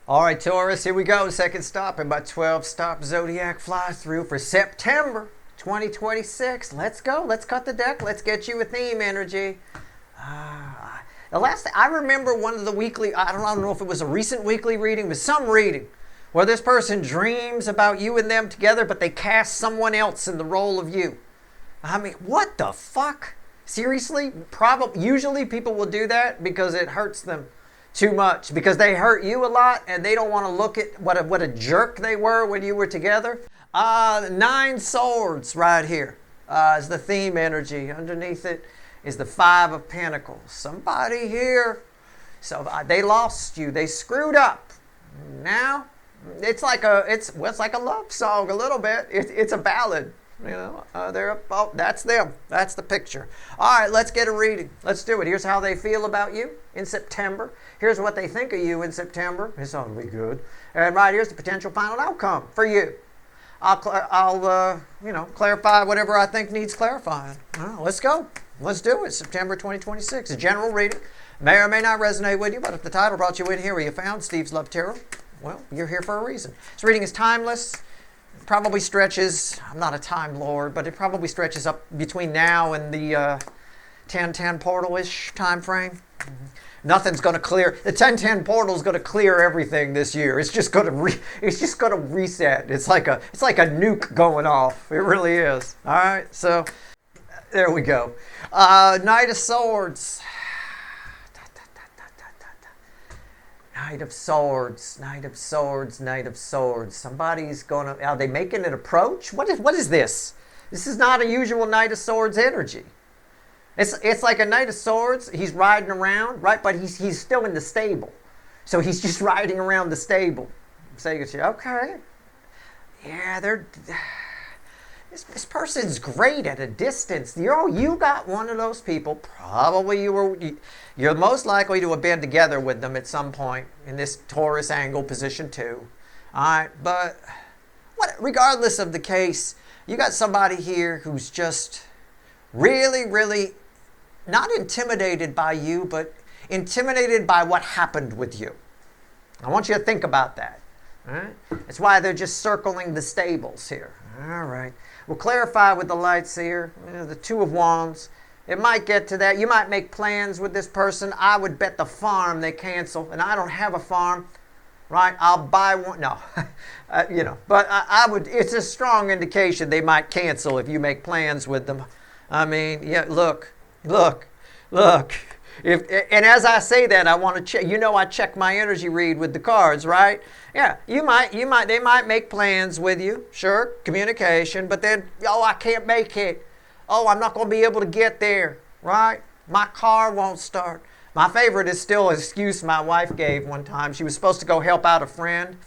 All right, Taurus, here we go. Second stop in my 12-stop Zodiac fly-through for September 2026. Let's go. Let's cut the deck. Let's get you a theme energy. The last I remember one of the weekly, I don't know if it was a recent weekly reading, but some reading where this person dreams about you and them together, but they cast someone else in the role of you. I mean, what the fuck? Seriously? Usually people will do that because it hurts them too much, because they hurt you a lot and they don't want to look at what a jerk they were when you were together. Nine Swords right here is the theme energy. Underneath it is the Five of Pentacles. Somebody here, so they lost you. They screwed up. Now it's like a love song a little bit. It's a ballad. You know, that's them. That's the picture. All right, let's get a reading. Let's do it. Here's how they feel about you in September. Here's what they think of you in September. It's ought to be good. And right here's the potential final outcome for you. I'll clarify whatever I think needs clarifying. Let's go. Let's do it. September 2026. A general reading. May or may not resonate with you, but if the title brought you in here where you found Steve's Love Tarot, well, you're here for a reason. This reading is timeless. Probably stretches, I'm not a time lord, but it probably stretches up between now and the 1010 portal-ish time frame. Nothing's going to clear. The 1010 portal is going to clear everything this year. It's just going to reset. It's like a nuke going off. It really is. All right, so there we go. Knight of Swords. Knight of Swords, Knight of Swords, Knight of Swords. Somebody's going to... Are they making an approach? What is this? This is not a usual Knight of Swords energy. It's like a Knight of Swords. He's riding around, right? But he's still in the stable. So he's just riding around the stable. So you can say, okay. Yeah, this person's great at a distance. You got one of those people. Probably you're most likely to have been together with them at some point in this Taurus angle position 2. All right, but regardless of the case, you got somebody here who's just really, really not intimidated by you, but intimidated by what happened with you. I want you to think about that. All right? That's why they're just circling the stables here. All right. We'll clarify with the light seer, the Two of Wands. It might get to that. You might make plans with this person. I would bet the farm they cancel, and I don't have a farm, right? I'll buy one. No, but I would. It's a strong indication they might cancel if you make plans with them. I mean, yeah. Look. And as I say that, I want to check. I check my energy read with the cards, right? Yeah, they might make plans with you, sure, communication, but then, I can't make it. I'm not going to be able to get there, right? My car won't start. My favorite is still an excuse my wife gave one time. She was supposed to go help out a friend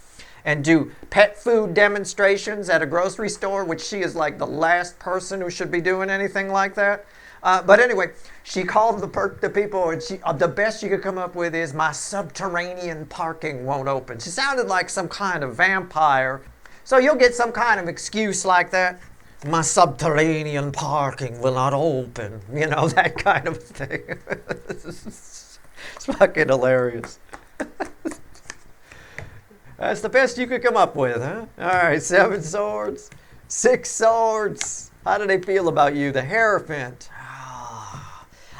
and do pet food demonstrations at a grocery store, which she is like the last person who should be doing anything like that. But anyway, she called the people, and the best she could come up with is, my subterranean parking won't open. She sounded like some kind of vampire. So you'll get some kind of excuse like that. My subterranean parking will not open. That kind of thing. It's fucking hilarious. That's the best you could come up with, huh? All right, 7 Swords, 6 Swords. How do they feel about you? The Hierophant.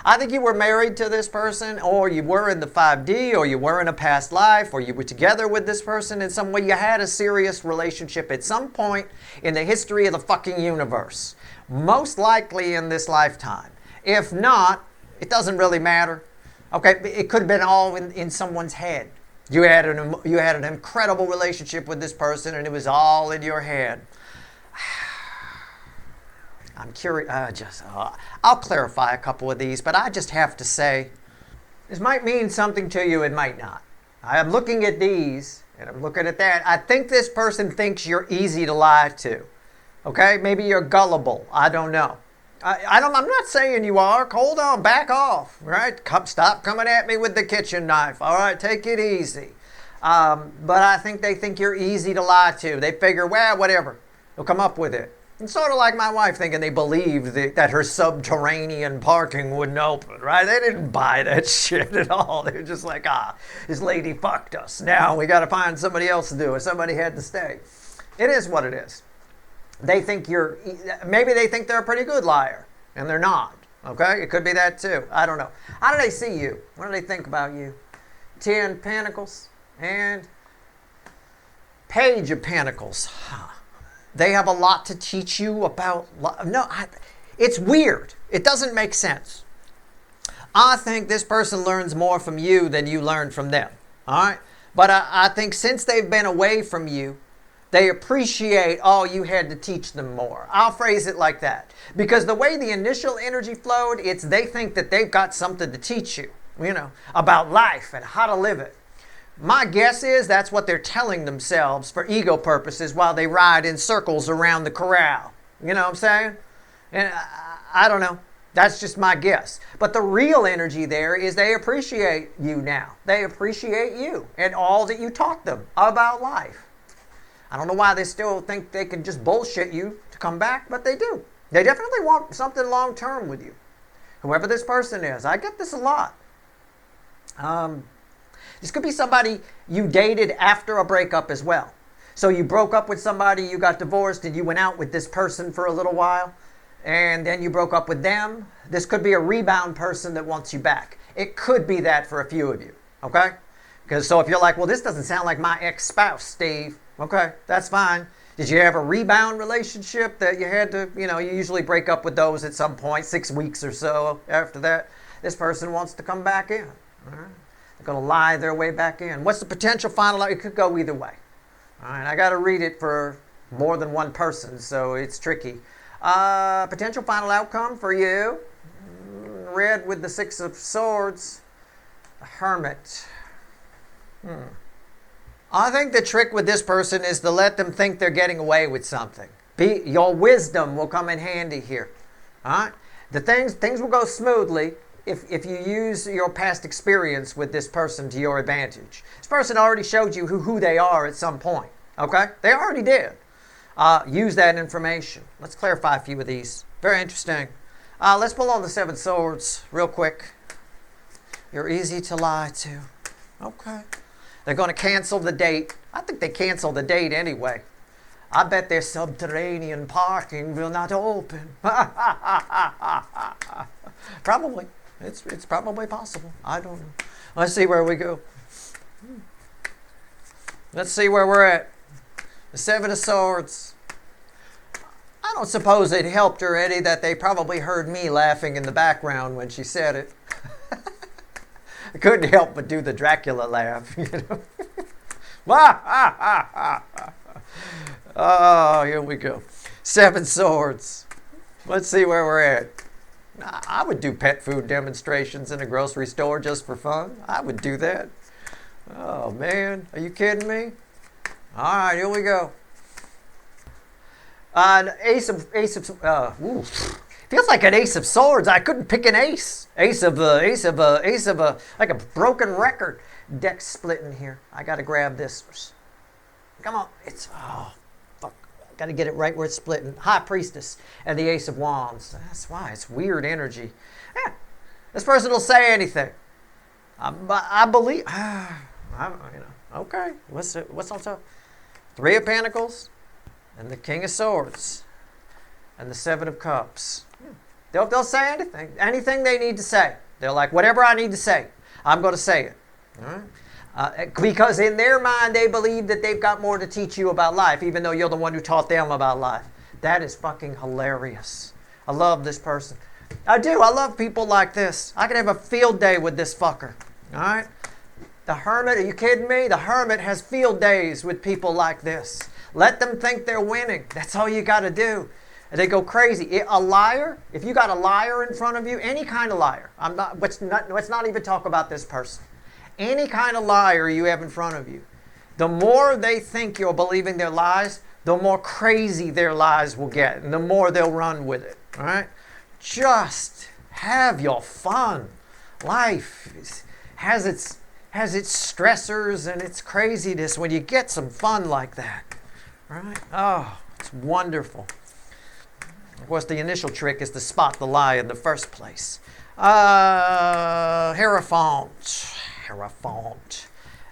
I think you were married to this person, or you were in the 5D, or you were in a past life, or you were together with this person in some way. You had a serious relationship at some point in the history of the fucking universe. Most likely in this lifetime. If not, it doesn't really matter. Okay, it could have been all in someone's head. You had an incredible relationship with this person, and it was all in your head. I'm curious. I'll clarify a couple of these, but I just have to say, this might mean something to you. It might not. I am looking at these, and I'm looking at that. I think this person thinks you're easy to lie to. Okay, maybe you're gullible. I don't know. I'm not saying you are. Hold on, back off. Right? Stop coming at me with the kitchen knife. All right, take it easy. But I think they think you're easy to lie to. They figure, well, whatever. They'll come up with it. It's sort of like my wife thinking they believed that her subterranean parking wouldn't open, right? They didn't buy that shit at all. They were just like, this lady fucked us. Now we got to find somebody else to do it. Somebody had to stay. It is what it is. They think maybe they think they're a pretty good liar, and they're not. Okay? It could be that too. I don't know. How do they see you? What do they think about you? 10 Pentacles and Page of Pentacles. They have a lot to teach you about. It's weird. It doesn't make sense. I think this person learns more from you than you learn from them. All right? But I think since they've been away from you, they appreciate, you had to teach them more. I'll phrase it like that. Because the way the initial energy flowed, they think that they've got something to teach you, about life and how to live it. My guess is that's what they're telling themselves for ego purposes while they ride in circles around the corral. You know what I'm saying? And I don't know. That's just my guess. But the real energy there is they appreciate you now. They appreciate you and all that you taught them about life. I don't know why they still think they can just bullshit you to come back, but they do. They definitely want something long-term with you. Whoever this person is. I get this a lot. This could be somebody you dated after a breakup as well. So you broke up with somebody, you got divorced, and you went out with this person for a little while, and then you broke up with them. This could be a rebound person that wants you back. It could be that for a few of you, okay? So if you're like, well, this doesn't sound like my ex-spouse, Steve. Okay, that's fine. Did you have a rebound relationship that you had to, you usually break up with those at some point, 6 weeks or so after that. This person wants to come back in. All right? They're going to lie their way back in. What's the potential final outcome? It could go either way. All right, I got to read it for more than one person, so it's tricky. Potential final outcome for you. Red with the 6 of Swords. The Hermit. I think the trick with this person is to let them think they're getting away with something. Your wisdom will come in handy here. All right? Things will go smoothly if you use your past experience with this person to your advantage. This person already showed you who they are at some point. Okay? They already did. Use that information. Let's clarify a few of these. Very interesting. Let's pull on the 7 Swords real quick. You're easy to lie to. Okay. They're going to cancel the date. I think they cancel the date anyway. I bet their subterranean parking will not open. Probably. It's probably possible. I don't know. Let's see where we go. Let's see where we're at. The 7 of Swords. I don't suppose it helped her, Eddie, that they probably heard me laughing in the background when she said it. I couldn't help but do the Dracula laugh, Oh, here we go. 7 Swords. Let's see where we're at. I would do pet food demonstrations in a grocery store just for fun. I would do that. Oh, man. Are you kidding me? All right, here we go. Ace of feels like an Ace of Swords. I couldn't pick an ace. Ace of like a broken record. Deck splitting here. I got to grab this. Come on. Fuck. Got to get it right where it's splitting. High Priestess and the Ace of Wands. That's why. It's weird energy. Yeah. This person will say anything. I believe. Okay. What's on top? 3 of Pentacles and the King of Swords and the 7 of Cups. They'll say anything. Anything they need to say. They're like, whatever I need to say, I'm going to say it. All right? Because in their mind, they believe that they've got more to teach you about life, even though you're the one who taught them about life. That is fucking hilarious. I love this person. I do. I love people like this. I could have a field day with this fucker. All right? The Hermit, are you kidding me? The Hermit has field days with people like this. Let them think they're winning. That's all you got to do. And they go crazy. A liar, if you got a liar in front of you, any kind of liar, let's not even talk about this person. Any kind of liar you have in front of you, the more they think you're believing their lies, the more crazy their lies will get, and the more they'll run with it. All right? Just have your fun. Life has its stressors and its craziness when you get some fun like that. Right? Oh, it's wonderful. Of course, the initial trick is to spot the lie in the first place. Hierophant.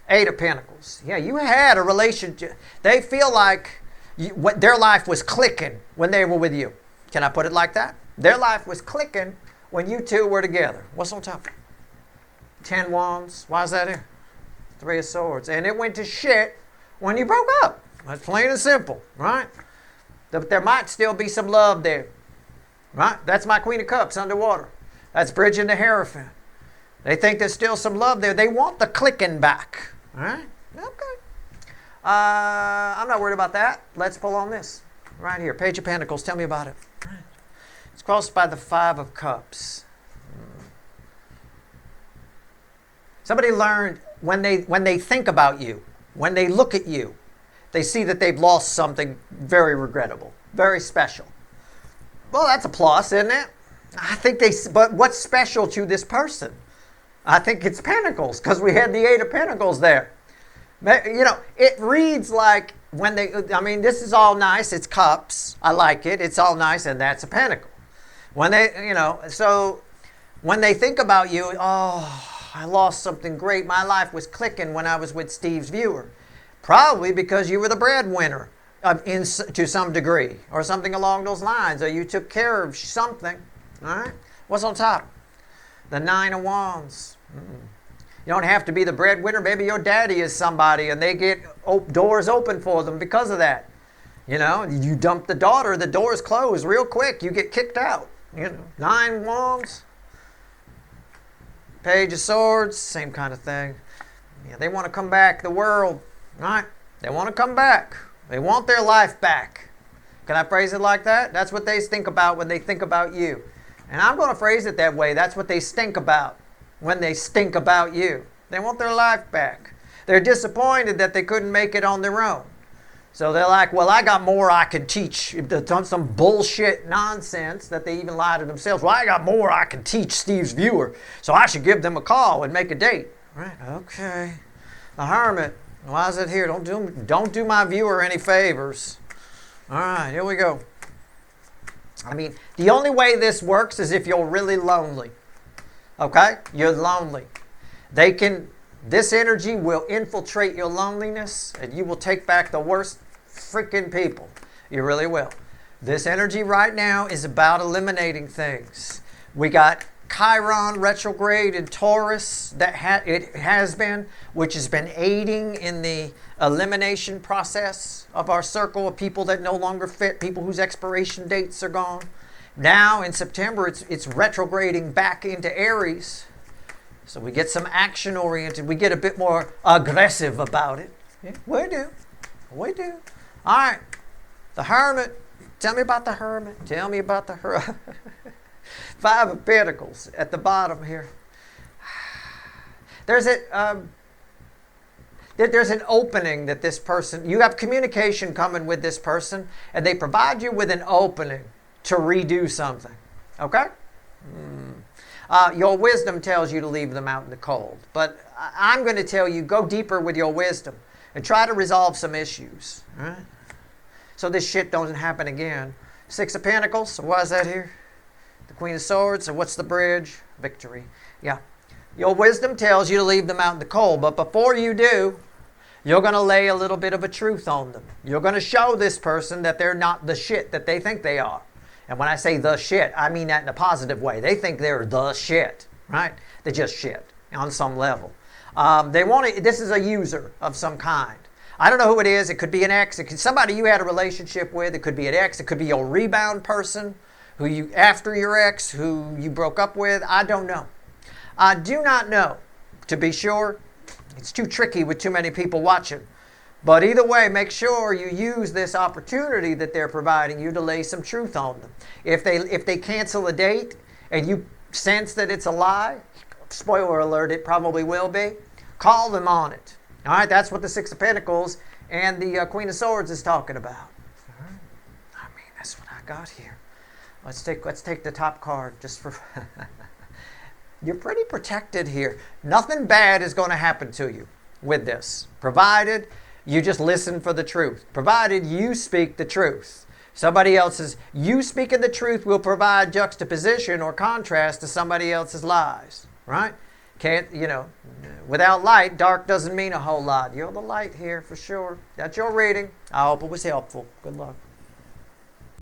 Eight of Pentacles. Yeah, you had a relationship. They feel like their life was clicking when they were with you. Can I put it like that? Their life was clicking when you two were together. What's on top? 10 Wands. Why is that here? 3 of Swords. And it went to shit when you broke up. That's plain and simple, right? But there might still be some love there, right? That's my Queen of Cups underwater. That's bridging the Hierophant. They think there's still some love there. They want the clicking back, all right? Okay. I'm not worried about that. Let's pull on this right here. Page of Pentacles. Tell me about it. It's crossed by the 5 of Cups. Somebody learned when they think about you, when they look at you, they see that they've lost something very regrettable, very special. Well, that's a plus, isn't it? I think but what's special to this person? I think it's Pentacles, because we had the 8 of Pentacles there. You know, it reads like this is all nice. It's cups. I like it. It's all nice, and that's a pentacle. When they think about you, oh, I lost something great. My life was clicking when I was with Steve's viewer. Probably because you were the breadwinner to some degree, or something along those lines, or you took care of something. All right? What's on top? The 9 of Wands. You don't have to be the breadwinner. Maybe your daddy is somebody, and they get doors open for them because of that. You know, you dump the daughter, the doors close real quick. You get kicked out. You know, 9 Wands. Page of Swords, same kind of thing. Yeah, they want to come back. The world, right? They want to come back. They want their life back. Can I phrase it like that? That's what they think about when they think about you. And I'm going to phrase it that way. That's what they stink about when they stink about you. They want their life back. They're disappointed that they couldn't make it on their own. So they're like, well, I got more I can teach. Some bullshit nonsense that they even lie to themselves. Well, I got more I can teach Steve's viewer, so I should give them a call and make a date. Right? Okay. The Hermit. Why is it here? Don't do my viewer any favors. All right, here we go. I mean, the only way this works is if you're really lonely. Okay? You're lonely. This energy will infiltrate your loneliness, and you will take back the worst freaking people. You really will. This energy right now is about eliminating things. We got Chiron retrograde in Taurus, which has been aiding in the elimination process of our circle of people that no longer fit, people whose expiration dates are gone. Now in September, it's retrograding back into Aries. So we get some action-oriented. We get a bit more aggressive about it. Yeah, we do. All right. The Hermit. Tell me about the Hermit. 5 of Pentacles at the bottom here. There's an opening that this person, you have communication coming with this person, and they provide you with an opening to redo something. Okay? Your wisdom tells you to leave them out in the cold. But I'm going to tell you, go deeper with your wisdom and try to resolve some issues. All right? So this shit doesn't happen again. 6 of Pentacles. So why is that here? The Queen of Swords. So what's the bridge? Victory. Yeah. Your wisdom tells you to leave them out in the cold. But before you do, you're going to lay a little bit of a truth on them. You're going to show this person that they're not the shit that they think they are. And when I say the shit, I mean that in a positive way. They think they're the shit, right? They're just shit on some level. This is a user of some kind. I don't know who it is. It could be an ex. It could be somebody you had a relationship with. It could be an ex. It could be your rebound person after your ex, who you broke up with. I don't know. I do not know. To be sure, it's too tricky with too many people watching. But either way, make sure you use this opportunity that they're providing you to lay some truth on them. If they cancel a date and you sense that it's a lie, spoiler alert, it probably will be, call them on it. All right, that's what the 6 of Pentacles and the Queen of Swords is talking about. All right. I mean, that's what I got here. Let's take the top card just for... You're pretty protected here. Nothing bad is going to happen to you with this, provided you just listen for the truth. Provided you speak the truth. Somebody else's, you speaking the truth will provide juxtaposition or contrast to somebody else's lies, right? Can't, without light, dark doesn't mean a whole lot. You're the light here for sure. That's your reading. I hope it was helpful. Good luck.